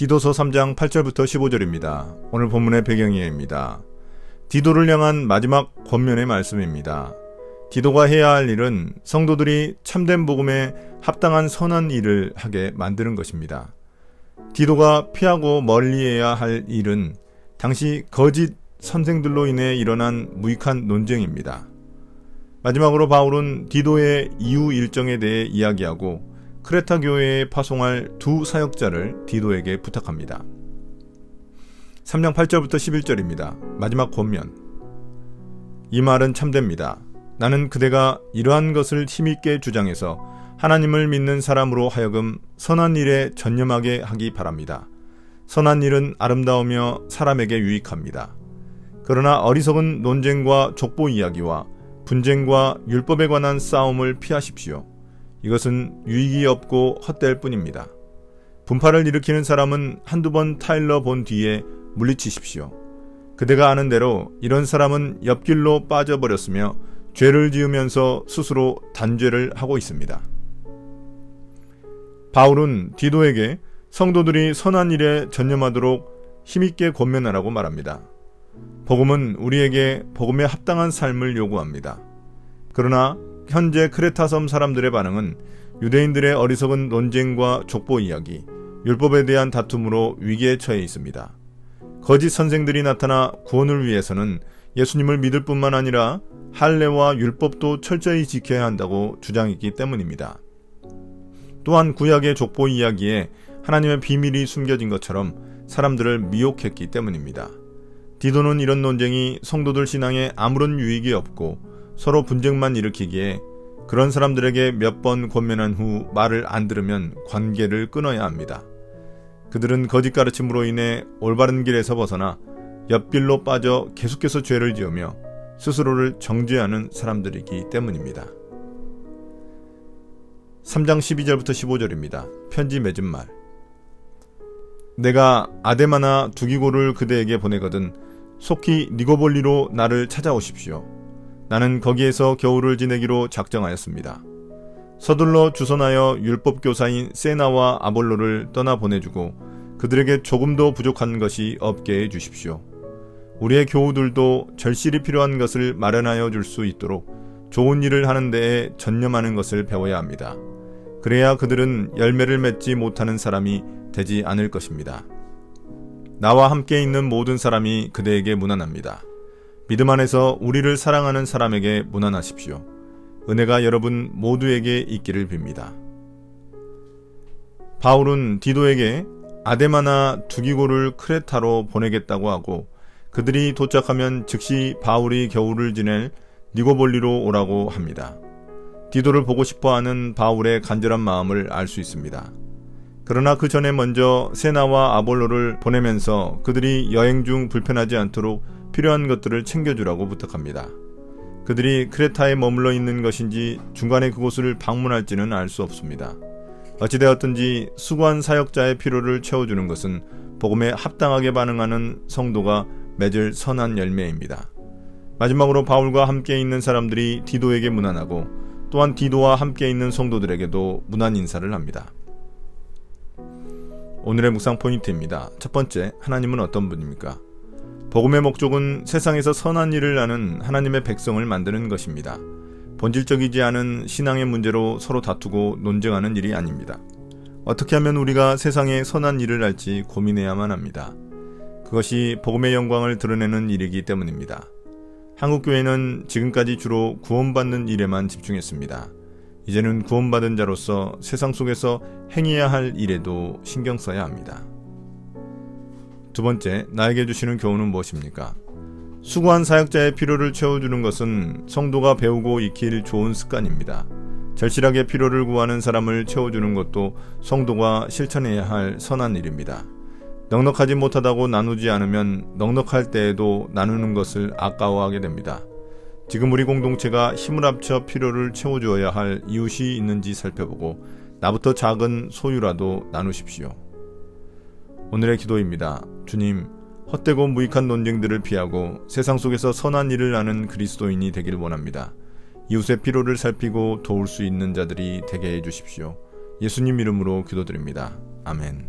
디도서 3장 8절부터 15절입니다. 오늘 본문의 배경이입니다. 디도를 향한 마지막 권면의 말씀입니다. 디도가 해야 할 일은 성도들이 참된 복음에 합당한 선한 일을 하게 만드는 것입니다. 디도가 피하고 멀리해야 할 일은 당시 거짓 선생들로 인해 일어난 무익한 논쟁입니다. 마지막으로 바울은 디도의 이후 일정에 대해 이야기하고 크레타 교회에 파송할 두 사역자를 디도에게 부탁합니다. 3장 8절부터 11절입니다. 마지막 권면. 이 말은 참됩니다. 나는 그대가 이러한 것을 힘있게 주장해서 하나님을 믿는 사람으로 하여금 선한 일에 전념하게 하기 바랍니다. 선한 일은 아름다우며 사람에게 유익합니다. 그러나 어리석은 논쟁과 족보 이야기와 분쟁과 율법에 관한 싸움을 피하십시오. 이것은 유익이 없고 헛될 뿐입니다. 분파를 일으키는 사람은 한두 번 타일러 본 뒤에 물리치십시오. 그대가 아는 대로 이런 사람은 옆길로 빠져버렸으며 죄를 지으면서 스스로 단죄를 하고 있습니다. 바울은 디도에게 성도들이 선한 일에 전념하도록 힘있게 권면하라고 말합니다. 복음은 우리에게 복음에 합당한 삶을 요구합니다. 그러나 현재 크레타섬 사람들의 반응은 유대인들의 어리석은 논쟁과 족보 이야기, 율법에 대한 다툼으로 위기에 처해 있습니다. 거짓 선생들이 나타나 구원을 위해서는 예수님을 믿을 뿐만 아니라 할례와 율법도 철저히 지켜야 한다고 주장했기 때문입니다. 또한 구약의 족보 이야기에 하나님의 비밀이 숨겨진 것처럼 사람들을 미혹했기 때문입니다. 디도는 이런 논쟁이 성도들 신앙에 아무런 유익이 없고 서로 분쟁만 일으키기에 그런 사람들에게 몇 번 권면한 후 말을 안 들으면 관계를 끊어야 합니다. 그들은 거짓 가르침으로 인해 올바른 길에서 벗어나 옆길로 빠져 계속해서 죄를 지으며 스스로를 정죄하는 사람들이기 때문입니다. 3장 12절부터 15절입니다. 편지 맺은 말. 내가 아데마나 두기고를 그대에게 보내거든 속히 니고볼리로 나를 찾아오십시오. 나는 거기에서 겨울을 지내기로 작정하였습니다. 서둘러 주선하여 율법교사인 세나와 아볼로를 떠나 보내주고 그들에게 조금도 부족한 것이 없게 해주십시오. 우리의 교우들도 절실히 필요한 것을 마련하여 줄 수 있도록 좋은 일을 하는 데에 전념하는 것을 배워야 합니다. 그래야 그들은 열매를 맺지 못하는 사람이 되지 않을 것입니다. 나와 함께 있는 모든 사람이 그대에게 문안합니다. 믿음 안에서 우리를 사랑하는 사람에게 문안하십시오. 은혜가 여러분 모두에게 있기를 빕니다. 바울은 디도에게 아데마나 두기고를 크레타로 보내겠다고 하고 그들이 도착하면 즉시 바울이 겨울을 지낼 니고볼리로 오라고 합니다. 디도를 보고 싶어하는 바울의 간절한 마음을 알 수 있습니다. 그러나 그 전에 먼저 세나와 아볼로를 보내면서 그들이 여행 중 불편하지 않도록 필요한 것들을 챙겨주라고 부탁합니다. 그들이 크레타에 머물러 있는 것인지 중간에 그곳을 방문할지는 알 수 없습니다. 어찌되었든지 수고한 사역자의 필요를 채워주는 것은 복음에 합당하게 반응하는 성도가 맺을 선한 열매입니다. 마지막으로 바울과 함께 있는 사람들이 디도에게 문안하고 또한 디도와 함께 있는 성도들에게도 문안 인사를 합니다. 오늘의 묵상 포인트입니다. 첫 번째, 하나님은 어떤 분입니까? 복음의 목적은 세상에서 선한 일을 하는 하나님의 백성을 만드는 것입니다. 본질적이지 않은 신앙의 문제로 서로 다투고 논쟁하는 일이 아닙니다. 어떻게 하면 우리가 세상에 선한 일을 할지 고민해야만 합니다. 그것이 복음의 영광을 드러내는 일이기 때문입니다. 한국교회는 지금까지 주로 구원받는 일에만 집중했습니다. 이제는 구원받은 자로서 세상 속에서 행해야 할 일에도 신경 써야 합니다. 두 번째, 나에게 주시는 교훈은 무엇입니까? 수고한 사역자의 필요를 채워주는 것은 성도가 배우고 익힐 좋은 습관입니다. 절실하게 필요를 구하는 사람을 채워주는 것도 성도가 실천해야 할 선한 일입니다. 넉넉하지 못하다고 나누지 않으면 넉넉할 때에도 나누는 것을 아까워하게 됩니다. 지금 우리 공동체가 힘을 합쳐 필요를 채워주어야 할 이웃이 있는지 살펴보고 나부터 작은 소유라도 나누십시오. 오늘의 기도입니다. 주님, 헛되고 무익한 논쟁들을 피하고 세상 속에서 선한 일을 하는 그리스도인이 되길 원합니다. 이웃의 필요를 살피고 도울 수 있는 자들이 되게 해주십시오. 예수님 이름으로 기도드립니다. 아멘.